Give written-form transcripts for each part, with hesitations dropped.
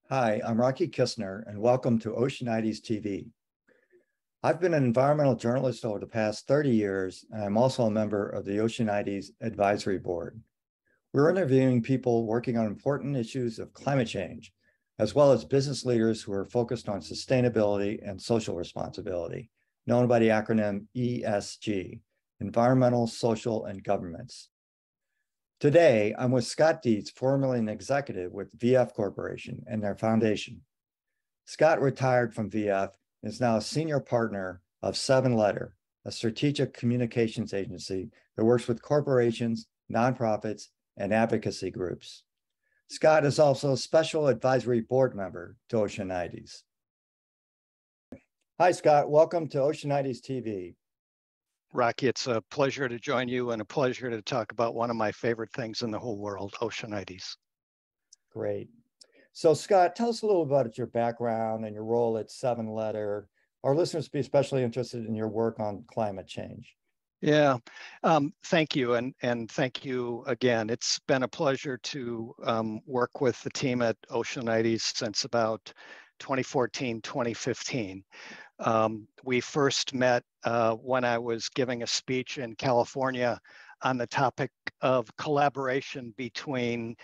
Hi, I'm Rocky Kistner, and welcome to Oceanides TV. I've been an environmental journalist over the past 30 years, and I'm also a member of the Oceanides Advisory Board. We're interviewing people working on important issues of climate change, as well as business leaders who are focused on sustainability and social responsibility, known by the acronym ESG, Environmental, Social, and Governance. Today, I'm with Scott Deitz, formerly an executive with VF Corporation and their foundation. Scott retired from VF and is now a senior partner of 7Letter, a strategic communications agency that works with corporations, nonprofits, and advocacy groups. Scott is also a special advisory board member to Oceanides. Hi, Scott. Welcome to Oceanides TV. Rocky, it's a pleasure to join you and a pleasure to talk about one of my favorite things in the whole world, Oceanides. Great. So, Scott, tell us a little about your background and your role at 7Letter. Our listeners would be especially interested in your work on climate change. Yeah, thank you. And thank you again. It's been a pleasure to work with the team at Oceanides since about 2014, 2015. We first met when I was giving a speech in California on the topic of collaboration between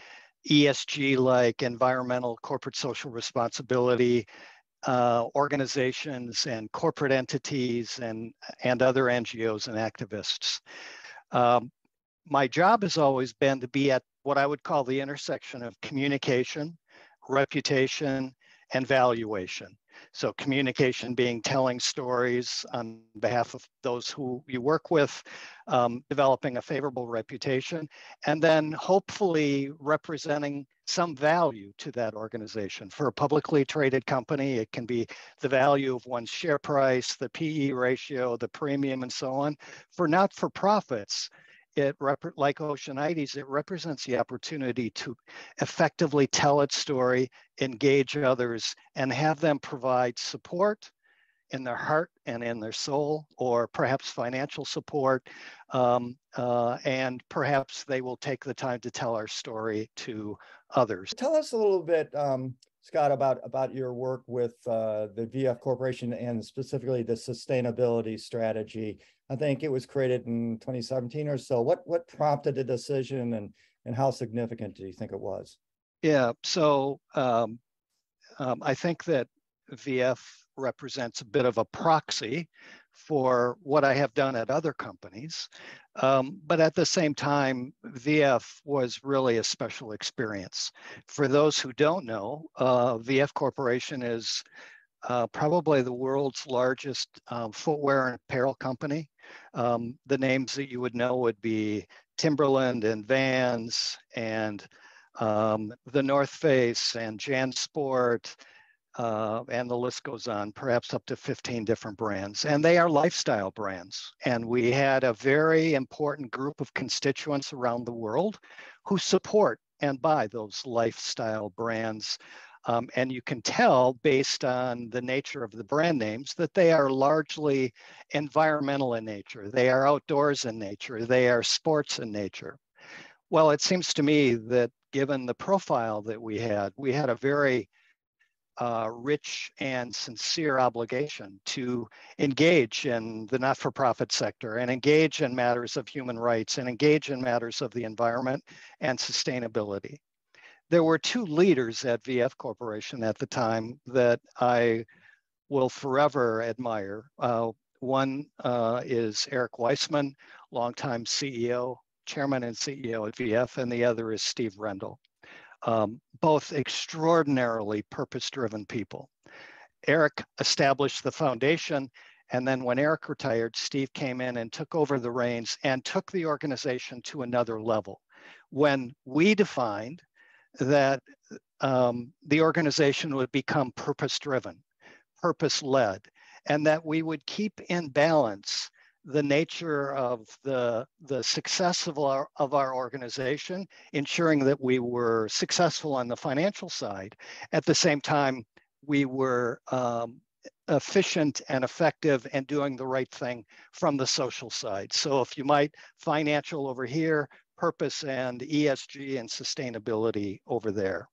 ESG, like environmental corporate social responsibility, organizations and corporate entities and other NGOs and activists. My job has always been to be at what I would call the intersection of communication, reputation, and valuation. So communication being telling stories on behalf of those who you work with, developing a favorable reputation, and then hopefully representing some value to that organization. For a publicly traded company, it can be the value of one's share price, the PE ratio, the premium, and so on. For not-for-profits, like Oceanides, it represents the opportunity to effectively tell its story, engage others, and have them provide support in their heart and in their soul, or perhaps financial support, and perhaps they will take the time to tell our story to others. Tell us a little bit, Scott, about your work with the VF Corporation and specifically the sustainability strategy. I think it was created in 2017 or so. What prompted the decision, and how significant do you think it was? Yeah, so I think that VF represents a bit of a proxy for what I have done at other companies. But at the same time, VF was really a special experience. For those who don't know, VF Corporation is probably the world's largest footwear and apparel company. The names that you would know would be Timberland and Vans and the North Face and JanSport, and the list goes on, perhaps up to 15 different brands. And they are lifestyle brands. And we had a very important group of constituents around the world who support and buy those lifestyle brands. And you can tell based on the nature of the brand names that they are largely environmental in nature. They are outdoors in nature. They are sports in nature. Well, it seems to me that given the profile that we had a very rich and sincere obligation to engage in the not-for-profit sector and engage in matters of human rights and engage in matters of the environment and sustainability. There were two leaders at VF Corporation at the time that I will forever admire. One is Eric Weissman, longtime CEO, chairman and CEO at VF, and the other is Steve Rendell. Both extraordinarily purpose-driven people. Eric established the foundation, and then when Eric retired, Steve came in and took over the reins and took the organization to another level. When we defined that the organization would become purpose-driven, purpose-led, and that we would keep in balance the nature of the success of our organization, ensuring that we were successful on the financial side. At the same time, we were efficient and effective and doing the right thing from the social side. So if you might, financial over here, purpose and ESG and sustainability over there.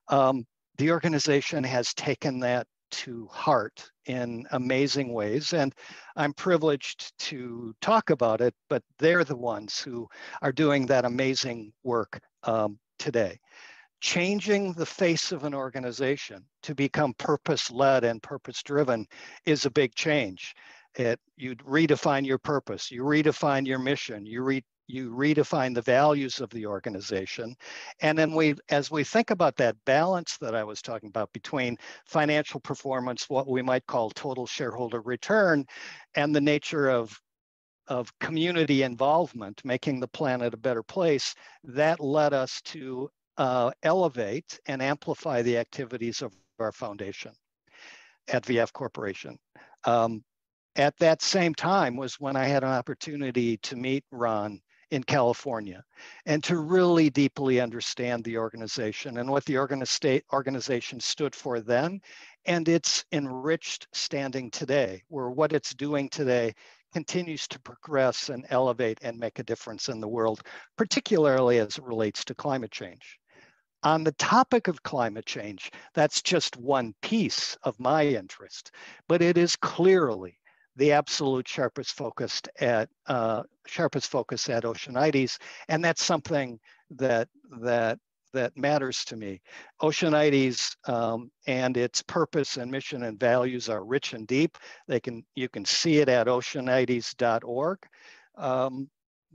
The organization has taken that to heart in amazing ways, and I'm privileged to talk about it, but they're the ones who are doing that amazing work today. Changing the face of an organization to become purpose-led and purpose-driven is a big change. You redefine your purpose, you redefine your mission, you redefine the values of the organization. And then as we think about that balance that I was talking about between financial performance, what we might call total shareholder return, and the nature of community involvement, making the planet a better place, that led us to elevate and amplify the activities of our foundation at VF Corporation. At that same time was when I had an opportunity to meet Ron in California and to really deeply understand the organization and what the organization stood for then, and its enriched standing today, where what it's doing today continues to progress and elevate and make a difference in the world, particularly as it relates to climate change. On the topic of climate change, that's just one piece of my interest, but it is clearly the absolute sharpest focus at Oceanites, and that's something that matters to me. Oceanites and its purpose and mission and values are rich and deep. You can see it at oceanites.org.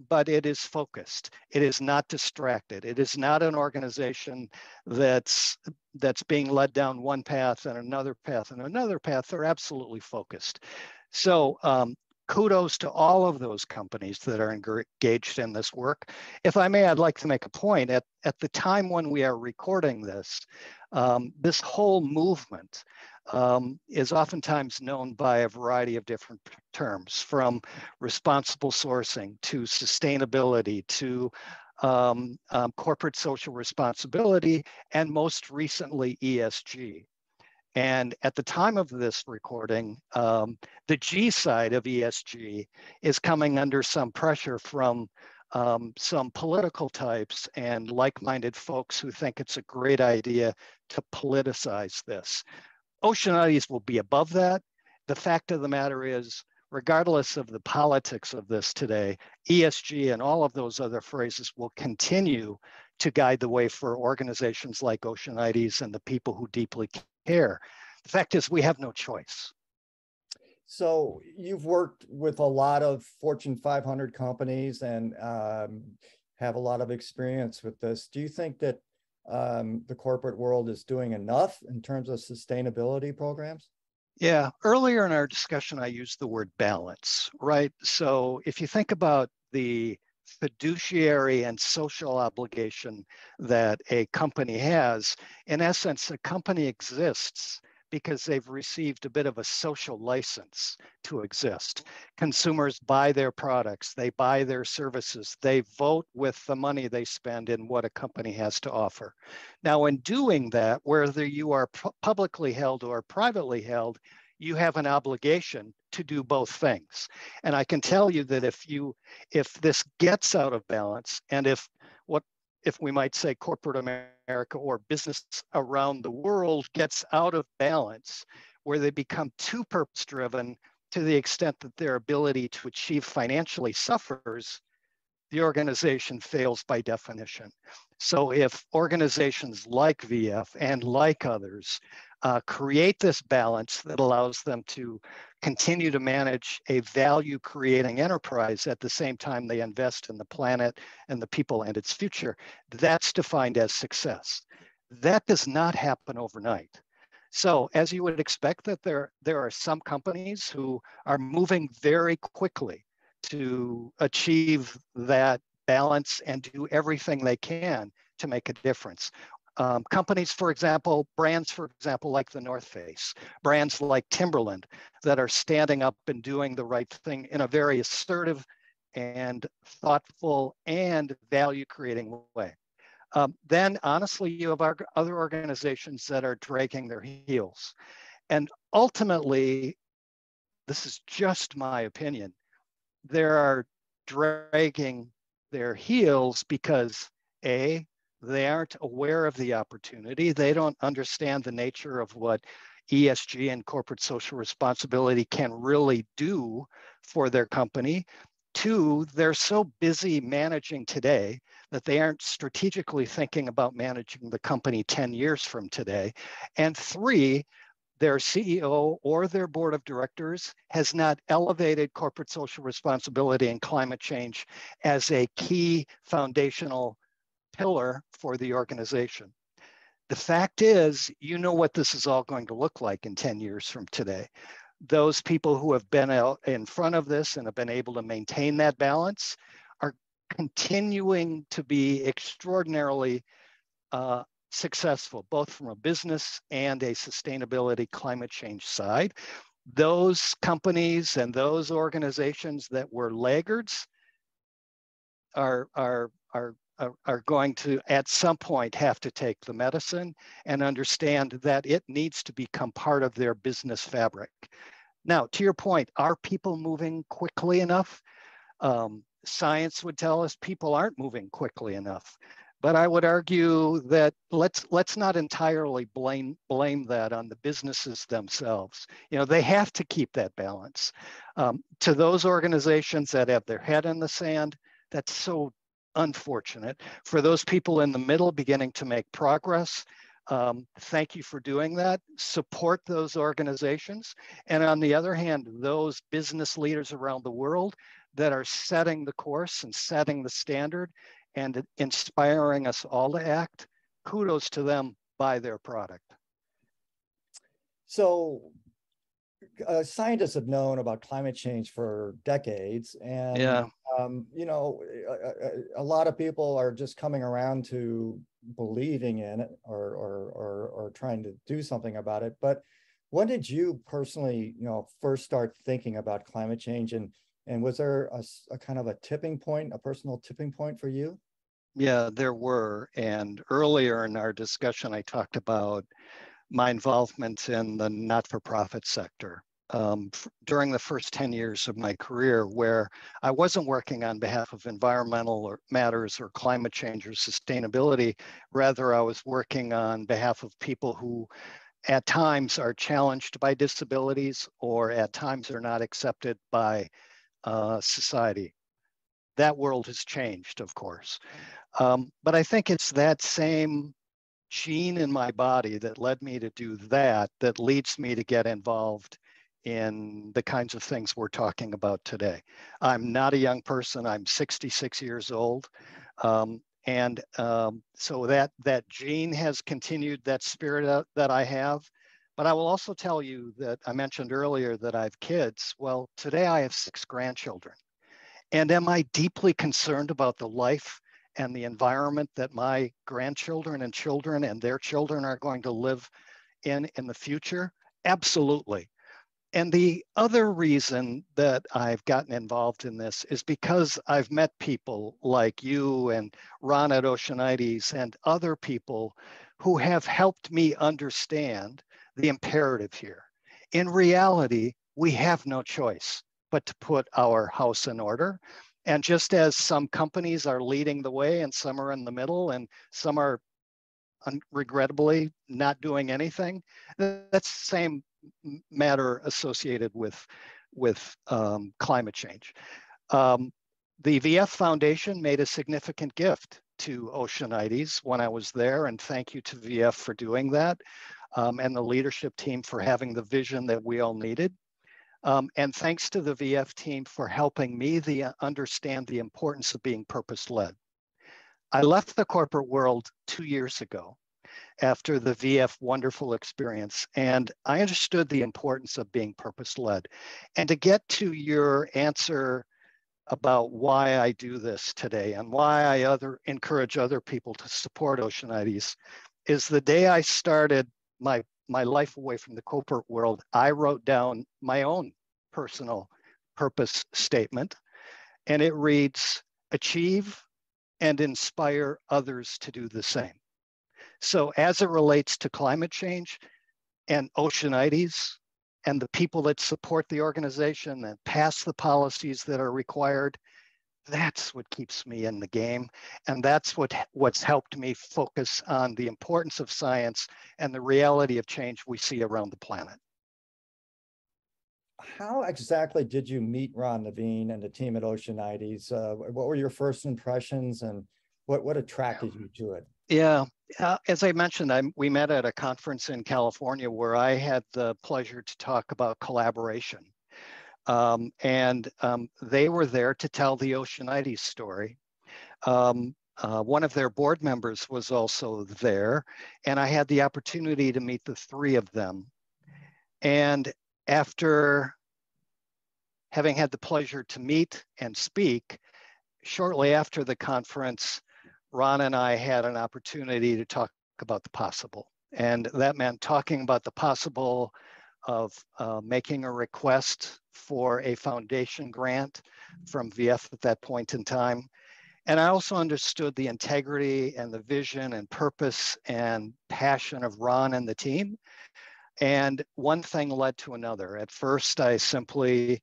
But it is focused. It is not distracted. It is not an organization that's being led down one path and another path and another path. They're absolutely focused. So kudos to all of those companies that are engaged in this work. If I may, I'd like to make a point. At the time when we are recording this, this whole movement is oftentimes known by a variety of different terms, from responsible sourcing to sustainability to corporate social responsibility, and most recently ESG. And at the time of this recording, the G side of ESG is coming under some pressure from some political types and like-minded folks who think it's a great idea to politicize this. Oceanites will be above that. The fact of the matter is, regardless of the politics of this today, ESG and all of those other phrases will continue to guide the way for organizations like Oceanites and the people who deeply care. The fact is, we have no choice. So you've worked with a lot of Fortune 500 companies and have a lot of experience with this. Do you think that the corporate world is doing enough in terms of sustainability programs? Yeah, earlier in our discussion, I used the word balance, right? So if you think about the fiduciary and social obligation that a company has, in essence, a company exists because they've received a bit of a social license to exist. Consumers buy their products, they buy their services, they vote with the money they spend in what a company has to offer. Now, in doing that, whether you are publicly held or privately held, you have an obligation to do both things. And I can tell you that if this gets out of balance, and if we might say corporate America or business around the world gets out of balance, where they become too purpose-driven to the extent that their ability to achieve financially suffers, the organization fails by definition. So if organizations like VF and like others create this balance that allows them to continue to manage a value-creating enterprise at the same time they invest in the planet and the people and its future, that's defined as success. That does not happen overnight. So as you would expect, that there are some companies who are moving very quickly to achieve that balance and do everything they can to make a difference. Companies, for example, brands, for example, like the North Face, brands like Timberland that are standing up and doing the right thing in a very assertive and thoughtful and value-creating way. Then, honestly, you have other organizations that are dragging their heels. And ultimately, this is just my opinion, there are dragging their heels because A, they aren't aware of the opportunity. They don't understand the nature of what ESG and corporate social responsibility can really do for their company. Two, they're so busy managing today that they aren't strategically thinking about managing the company 10 years from today. And three, their CEO or their board of directors has not elevated corporate social responsibility and climate change as a key foundational pillar for the organization. The fact is, you know what this is all going to look like in 10 years from today. Those people who have been out in front of this and have been able to maintain that balance are continuing to be extraordinarily successful, both from a business and a sustainability climate change side. Those companies and those organizations that were laggards are going to, at some point, have to take the medicine and understand that it needs to become part of their business fabric. Now, to your point, are people moving quickly enough? Science would tell us people aren't moving quickly enough. But I would argue that let's not entirely blame that on the businesses themselves. You know, they have to keep that balance. To those organizations that have their head in the sand, that's so unfortunate. For those people in the middle beginning to make progress, thank you for doing that. Support those organizations. And on the other hand, those business leaders around the world that are setting the course and setting the standard and inspiring us all to act, kudos to them, buy their product. So scientists have known about climate change for decades, and yeah. You know, a lot of people are just coming around to believing in it or trying to do something about it. But when did you personally, you know, first start thinking about climate change, and was there a kind of a tipping point, a personal tipping point for you? Yeah, there were. And earlier in our discussion, I talked about my involvement in the not-for-profit sector during the first 10 years of my career, where I wasn't working on behalf of environmental matters or climate change or sustainability. Rather, I was working on behalf of people who at times are challenged by disabilities or at times are not accepted by society. That world has changed, of course. But I think it's that same gene in my body that led me to do that leads me to get involved in the kinds of things we're talking about today. I'm not a young person. I'm 66 years old. So that gene has continued, that spirit that I have. But I will also tell you that I mentioned earlier that I have kids. Well, today I have 6 grandchildren. And am I deeply concerned about the life and the environment that my grandchildren and children and their children are going to live in the future? Absolutely. And the other reason that I've gotten involved in this is because I've met people like you and Ron at Oceanites and other people who have helped me understand the imperative here. In reality, we have no choice but to put our house in order. And just as some companies are leading the way and some are in the middle and some are regrettably not doing anything, that's the same matter associated with climate change. The VF Foundation made a significant gift to Oceanites when I was there, and thank you to VF for doing that, and the leadership team for having the vision that we all needed. And thanks to the VF team for helping me understand the importance of being purpose-led. I left the corporate world 2 years ago after the VF wonderful experience, and I understood the importance of being purpose-led. And to get to your answer about why I do this today and why I encourage other people to support Oceanites, is the day I started my life away from the corporate world, I wrote down my own personal purpose statement, and it reads, achieve and inspire others to do the same. So as it relates to climate change and Oceanites and the people that support the organization and pass the policies that are required, That's what keeps me in the game. And that's what's helped me focus on the importance of science and the reality of change we see around the planet. How exactly did you meet Ron Levine and the team at Oceanites? What were your first impressions, and what attracted you to it? Yeah, as I mentioned, we met at a conference in California where I had the pleasure to talk about collaboration. They were there to tell the Oceanites story. One of their board members was also there, and I had the opportunity to meet the three of them. And after having had the pleasure to meet and speak, shortly after the conference, Ron and I had an opportunity to talk about the possible. And that meant talking about the possible of making a request for a foundation grant from VF at that point in time. And I also understood the integrity and the vision and purpose and passion of Ron and the team. And one thing led to another. At first, I simply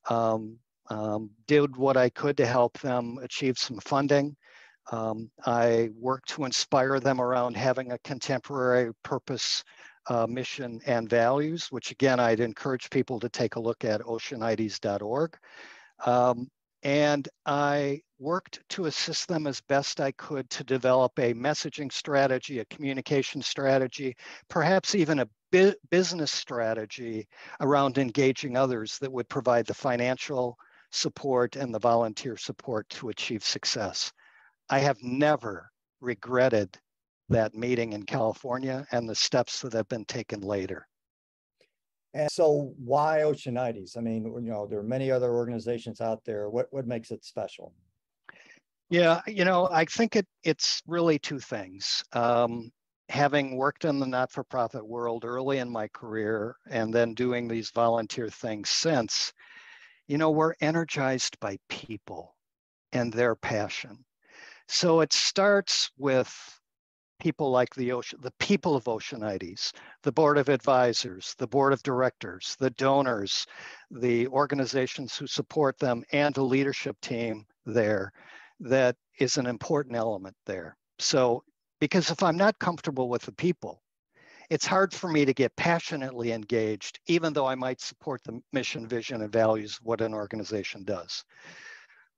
did what I could to help them achieve some funding. I worked to inspire them around having a contemporary purpose, mission, and values, which again, I'd encourage people to take a look at oceanites.org. And I worked to assist them as best I could to develop a messaging strategy, a communication strategy, perhaps even a business strategy around engaging others that would provide the financial support and the volunteer support to achieve success. I have never regretted that meeting in California and the steps that have been taken later. And so why Oceanites? I mean, there are many other organizations out there. What makes it special? Yeah, I think it's really two things. Having worked in the not-for-profit world early in my career and then doing these volunteer things since, we're energized by people and their passion. So it starts with people like the people of Oceanites, the board of advisors, the board of directors, the donors, the organizations who support them, and the leadership team there. That is an important element there. So, because if I'm not comfortable with the people, it's hard for me to get passionately engaged, even though I might support the mission, vision, and values of what an organization does.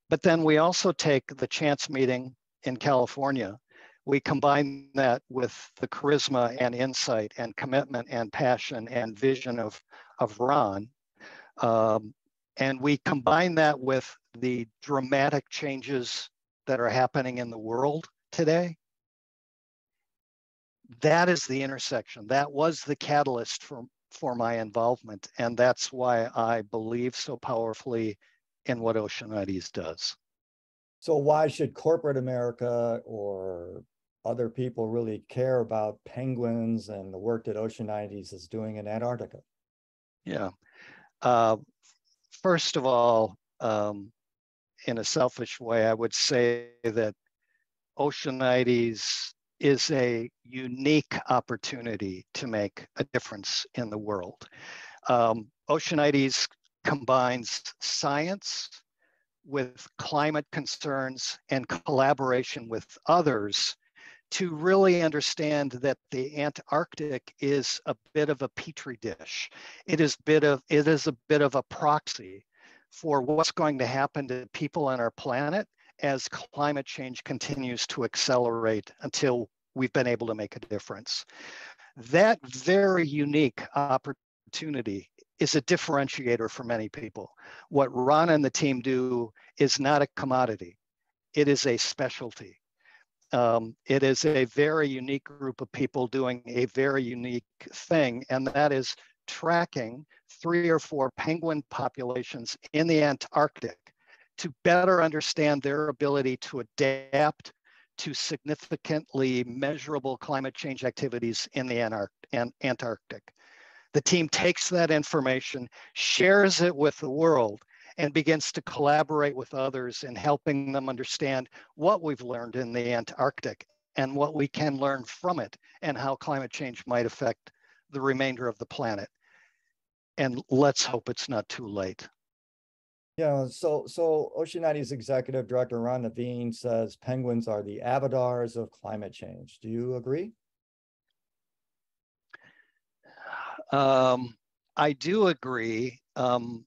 But then we also take the chance meeting in California. We combine that with the charisma and insight and commitment and passion and vision of Ron. And we combine that with the dramatic changes that are happening in the world today. That is the intersection. That was the catalyst for my involvement. And that's why I believe so powerfully in what Oceanites does. So why should corporate America or other people really care about penguins and the work that Oceanites is doing in Antarctica? Yeah. First of all, in a selfish way, I would say that Oceanites is a unique opportunity to make a difference in the world. Oceanites combines science with climate concerns and collaboration with others to really understand that the Antarctic is a bit of a petri dish. It is a bit of a proxy for what's going to happen to people on our planet as climate change continues to accelerate until we've been able to make a difference. That very unique opportunity is a differentiator for many people. What Ron and the team do is not a commodity. It is a specialty. It is a very unique group of people doing a very unique thing, and that is tracking 3 or 4 penguin populations in the Antarctic to better understand their ability to adapt to significantly measurable climate change activities in the Antarctic. The team takes that information, shares it with the world, and begins to collaborate with others in helping them understand what we've learned in the Antarctic and what we can learn from it and how climate change might affect the remainder of the planet. And let's hope it's not too late. Yeah, so Oceanity's executive director Ron Naveen says penguins are the avatars of climate change. Do you agree? I do agree. Um,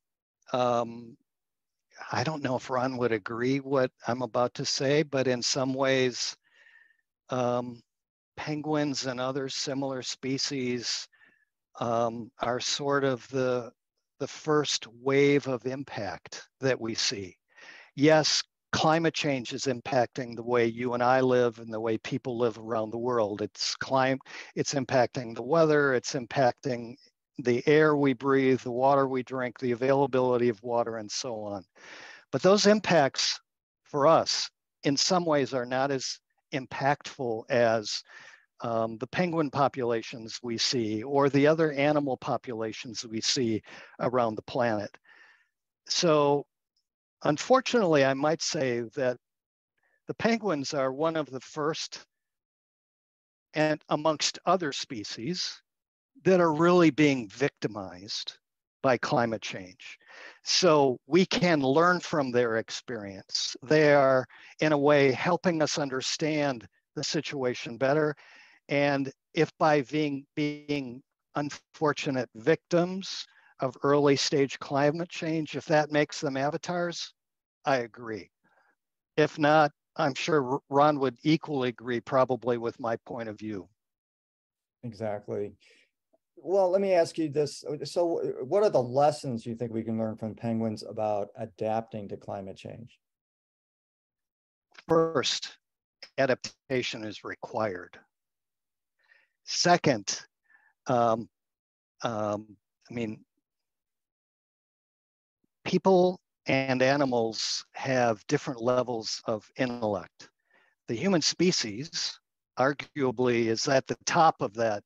I don't know if Ron would agree what I'm about to say, but in some ways, um, penguins and other similar species are sort of the first wave of impact that we see. Yes, climate change is impacting the way you and I live and the way people live around the world. It's impacting the weather, it's impacting the air we breathe, the water we drink, the availability of water, and so on. But those impacts for us, in some ways, are not as impactful as the penguin populations we see or the other animal populations we see around the planet. So unfortunately, I might say that the penguins are one of the first, and amongst other species, that are really being victimized by climate change. So we can learn from their experience. They are, in a way, helping us understand the situation better. And if by being unfortunate victims of early stage climate change, if that makes them avatars, I agree. If not, I'm sure Ron would equally agree probably with my point of view. Exactly. Well, let me ask you this. So, what are the lessons you think we can learn from penguins about adapting to climate change? First, adaptation is required. Second, um, I mean, people and animals have different levels of intellect. The human species, arguably, is at the top of that.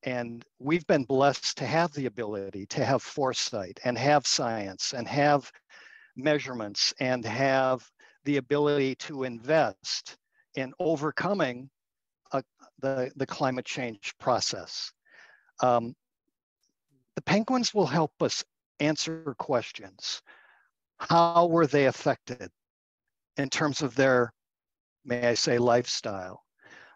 And we've been blessed to have the ability to have foresight and have science and have measurements and have the ability to invest in overcoming the climate change process. Um, the penguins will help us answer questions. How were they affected in terms of their, may I say, lifestyle?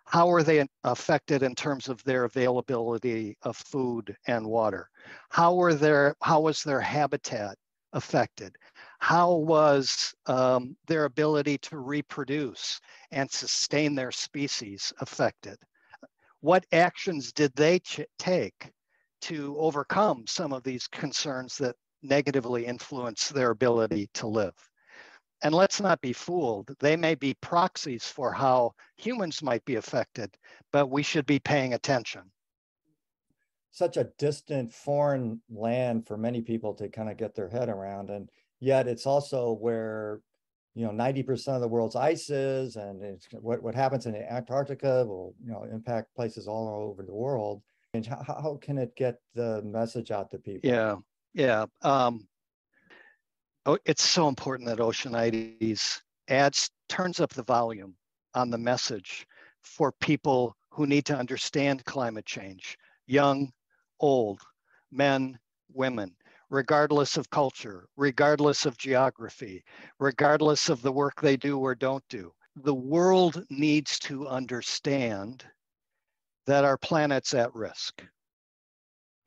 How are they affected in terms of their availability of food and water? How was their habitat affected? How was their ability to reproduce and sustain their species affected? What actions did they take to overcome some of these concerns that negatively influence their ability to live? And let's not be fooled. They may be proxies for how humans might be affected, but we should be paying attention. Such a distant foreign land for many people to kind of get their head around. And yet it's also where, 90% of the world's ice is, and it's what happens in Antarctica will, impact places all over the world. And how can it get the message out to people? Yeah, yeah. It's so important that Oceanites turns up the volume on the message for people who need to understand climate change, young, old, men, women, regardless of culture, regardless of geography, regardless of the work they do or don't do. The world needs to understand that our planet's at risk.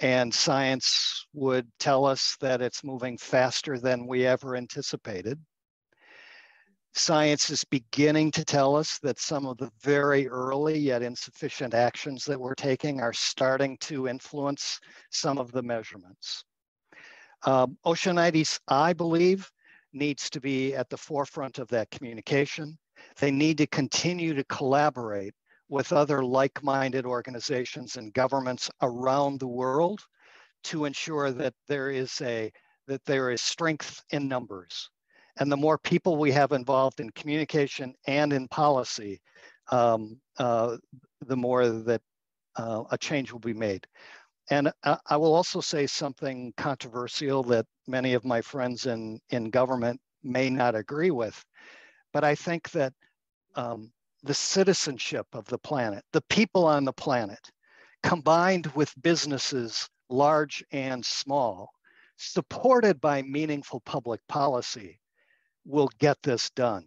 And science would tell us that it's moving faster than we ever anticipated. Science is beginning to tell us that some of the very early yet insufficient actions that we're taking are starting to influence some of the measurements. Oceanites, I believe, needs to be at the forefront of that communication. They need to continue to collaborate with other like-minded organizations and governments around the world to ensure that there is strength in numbers. And the more people we have involved in communication and in policy, the more that a change will be made. And I will also say something controversial that many of my friends in government may not agree with, but I think that the citizenship of the planet, the people on the planet, combined with businesses large and small, supported by meaningful public policy, will get this done.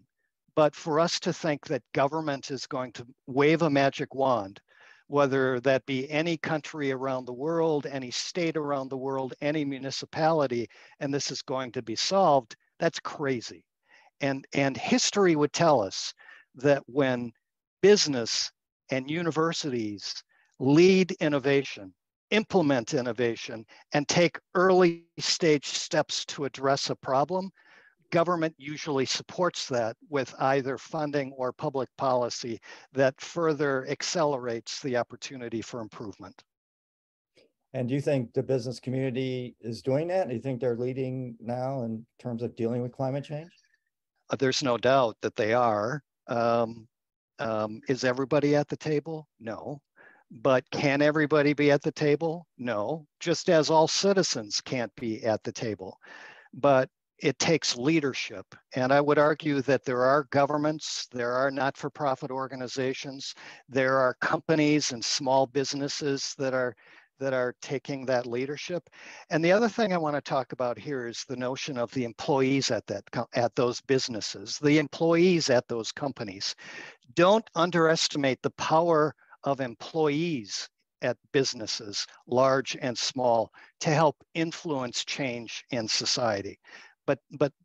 But for us to think that government is going to wave a magic wand, whether that be any country around the world, any state around the world, any municipality, and this is going to be solved, that's crazy. And history would tell us that when business and universities lead innovation, implement innovation, and take early stage steps to address a problem, government usually supports that with either funding or public policy that further accelerates the opportunity for improvement. And do you think the business community is doing that? Do you think they're leading now in terms of dealing with climate change? There's no doubt that they are. Is everybody at the table? No. But can everybody be at the table? No. Just as all citizens can't be at the table. But it takes leadership. And I would argue that there are governments, there are not-for-profit organizations, there are companies and small businesses that are taking that leadership. And the other thing I want to talk about here is the notion of the employees at those businesses, the employees at those companies. Don't underestimate the power of employees at businesses, large and small, to help influence change in society. But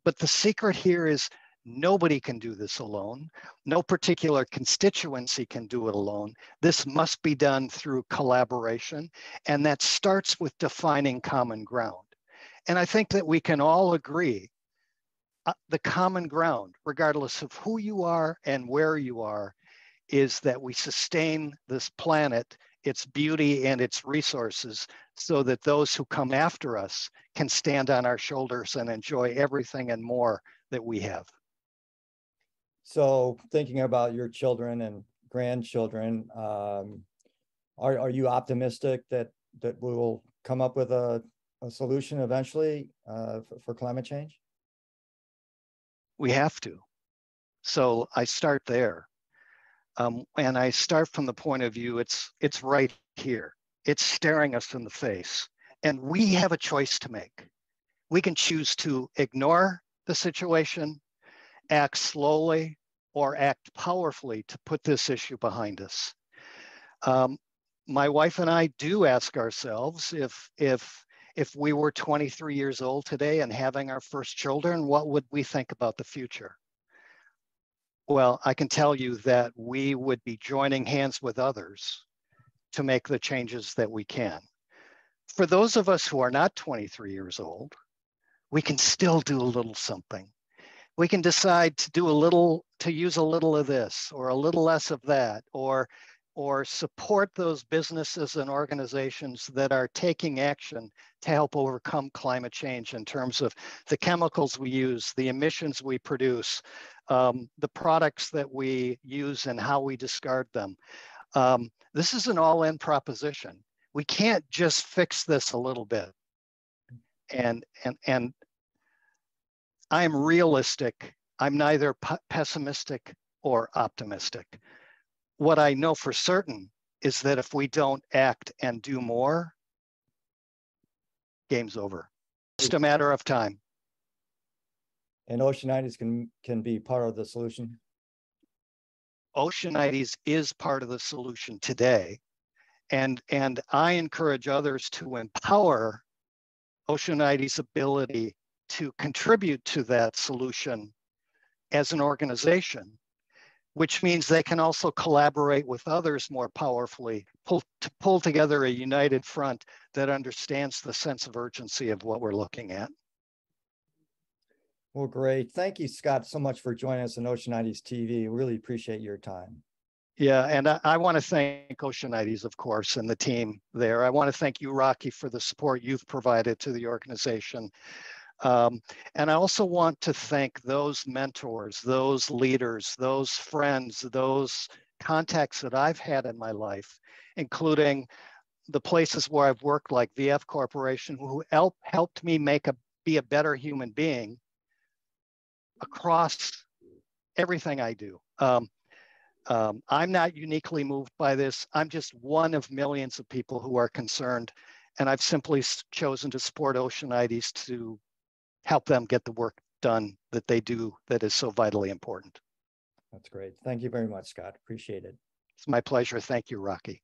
the secret here is nobody can do this alone. No particular constituency can do it alone. This must be done through collaboration, and that starts with defining common ground. And I think that we can all agree the common ground, regardless of who you are and where you are, is that we sustain this planet, its beauty and its resources, so that those who come after us can stand on our shoulders and enjoy everything and more that we have. So thinking about your children and grandchildren, are you optimistic that we will come up with a solution eventually for climate change? We have to. So I start there. And I start from the point of view, it's right here. It's staring us in the face. And we have a choice to make. We can choose to ignore the situation, act slowly, or act powerfully to put this issue behind us. My wife and I do ask ourselves, if we were 23 years old today and having our first children, what would we think about the future? Well, I can tell you that we would be joining hands with others to make the changes that we can. For those of us who are not 23 years old, we can still do a little something. We can decide to use a little of this or a little less of that, or support those businesses and organizations that are taking action to help overcome climate change in terms of the chemicals we use, the emissions we produce, the products that we use and how we discard them. This is an all-in proposition. We can't just fix this a little bit. And I'm realistic. I'm neither pessimistic or optimistic. What I know for certain is that if we don't act and do more, game's over. It's just a matter of time. And Oceanites can be part of the solution? Oceanites is part of the solution today. And I encourage others to empower Oceanites' ability to contribute to that solution as an organization, which means they can also collaborate with others more powerfully, to pull together a united front that understands the sense of urgency of what we're looking at. Well, great. Thank you, Scott, so much for joining us on Oceanites TV. Really appreciate your time. Yeah, and I want to thank Oceanites, of course, and the team there. I want to thank you, Rocky, for the support you've provided to the organization. And I also want to thank those mentors, those leaders, those friends, those contacts that I've had in my life, including the places where I've worked, like VF Corporation, who helped me be a better human being across everything I do. I'm not uniquely moved by this. I'm just one of millions of people who are concerned. And I've simply chosen to support Oceanites to help them get the work done that they do that is so vitally important. That's great. Thank you very much, Scott. Appreciate it. It's my pleasure. Thank you, Rocky.